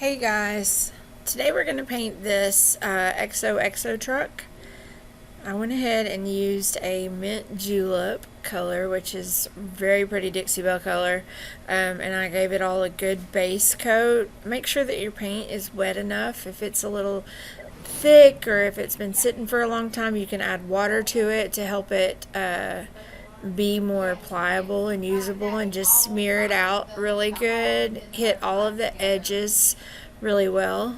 Hey guys, today we're going to paint this XOXO truck. I went ahead and used a mint julep color, which is very pretty Dixie Belle color, and I gave it all a good base coat. Make sure that your paint is wet enough. If it's a little thick or if it's been sitting for a long time, you can add water to it to help it be more pliable and usable, and just smear it out really good. Hit all of the edges really well.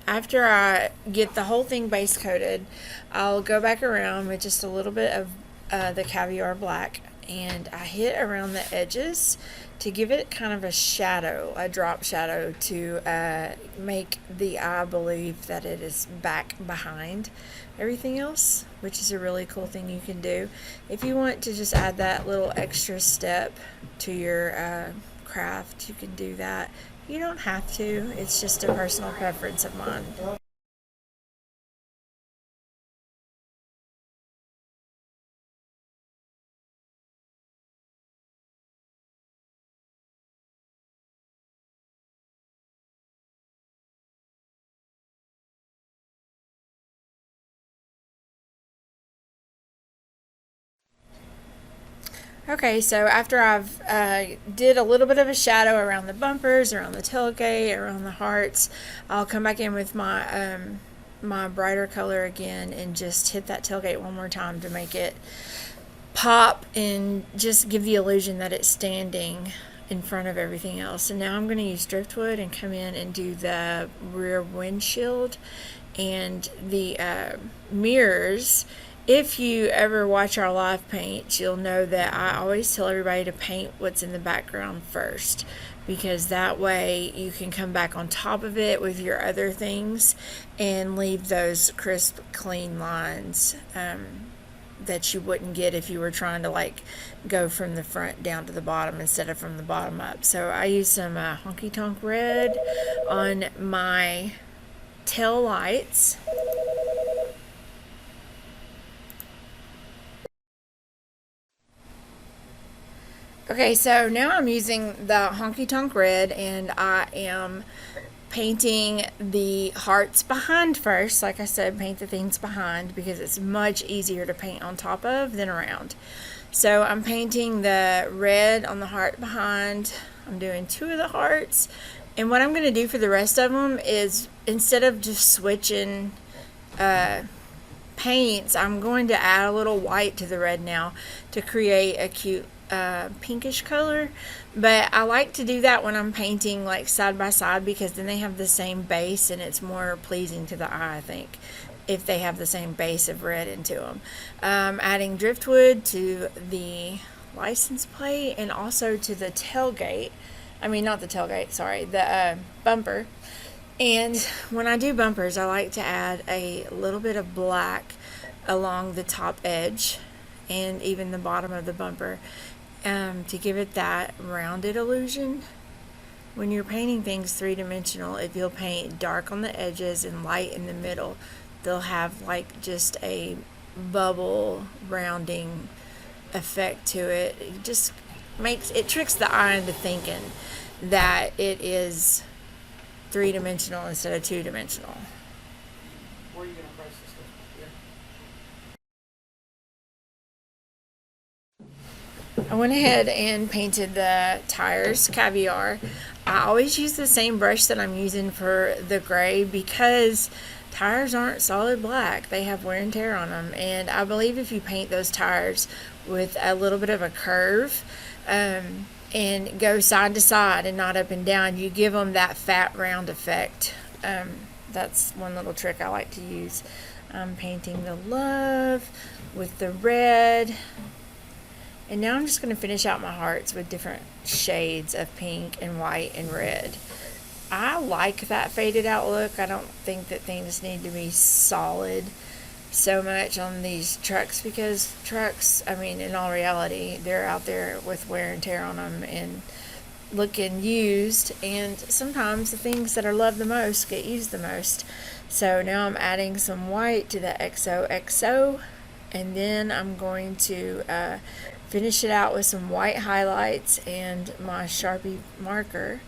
After I get the whole thing base coated, I'll go back around with just a little bit of the caviar black, and I hit around the edges to give it kind of a shadow, a drop shadow, to make the eye believe that it is back behind everything else, which is a really cool thing you can do. If you want to just add that little extra step to your craft, you can do that. You don't have to, it's just a personal preference of mine. Okay, so after I've did a little bit of a shadow around the bumpers, around the tailgate, around the hearts, I'll come back in with my brighter color again and just hit that tailgate one more time to make it pop and just give the illusion that it's standing in front of everything else. And now I'm going to use driftwood and come in and do the rear windshield and the mirrors. If you ever watch our live paints, you'll know that I always tell everybody to paint what's in the background first, because that way you can come back on top of it with your other things and leave those crisp, clean lines that you wouldn't get if you were trying to like go from the front down to the bottom instead of from the bottom up. So I use some honky tonk red on my tail lights. Okay, so now I'm using the honky tonk red, and I am painting the hearts behind first. Like I said, paint the things behind because it's much easier to paint on top of than around. So I'm painting the red on the heart behind. I'm doing 2 of the hearts, and what I'm going to do for the rest of them is, instead of just switching paints, I'm going to add a little white to the red now to create a cute pinkish color. But I like to do that when I'm painting like side by side, because then they have the same base and it's more pleasing to the eye, I think, if they have the same base of red into them. Adding driftwood to the license plate and also to the tailgate. I mean, not the tailgate, sorry, the bumper. And when I do bumpers, I like to add a little bit of black along the top edge and even the bottom of the bumper, to give it that rounded illusion. When you're painting things three-dimensional, if you'll paint dark on the edges and light in the middle, they'll have like just a bubble rounding effect to it. It just tricks the eye into thinking that it is three-dimensional instead of two-dimensional. Where are you going to price this stuff? I went ahead and painted the tires caviar. I always use the same brush that I'm using for the gray, because tires aren't solid black. They have wear and tear on them, and I believe if you paint those tires with a little bit of a curve, and go side to side and not up and down, you give them that fat round effect. That's one little trick I like to use. I'm painting the love with the red, and now I'm just going to finish out my hearts with different shades of pink and white and red. I like that faded out look. I don't think that things need to be solid so much on these trucks, because trucks, I mean, in all reality, they're out there with wear and tear on them and looking used, and sometimes the things that are loved the most get used the most. So now I'm adding some white to the XOXO, and then I'm going to finish it out with some white highlights and my Sharpie marker.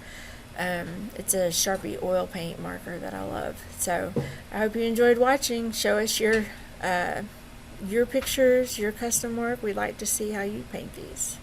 It's a Sharpie oil paint marker that I love. So I hope you enjoyed watching. Show us your pictures, your custom work. We'd like to see how you paint these.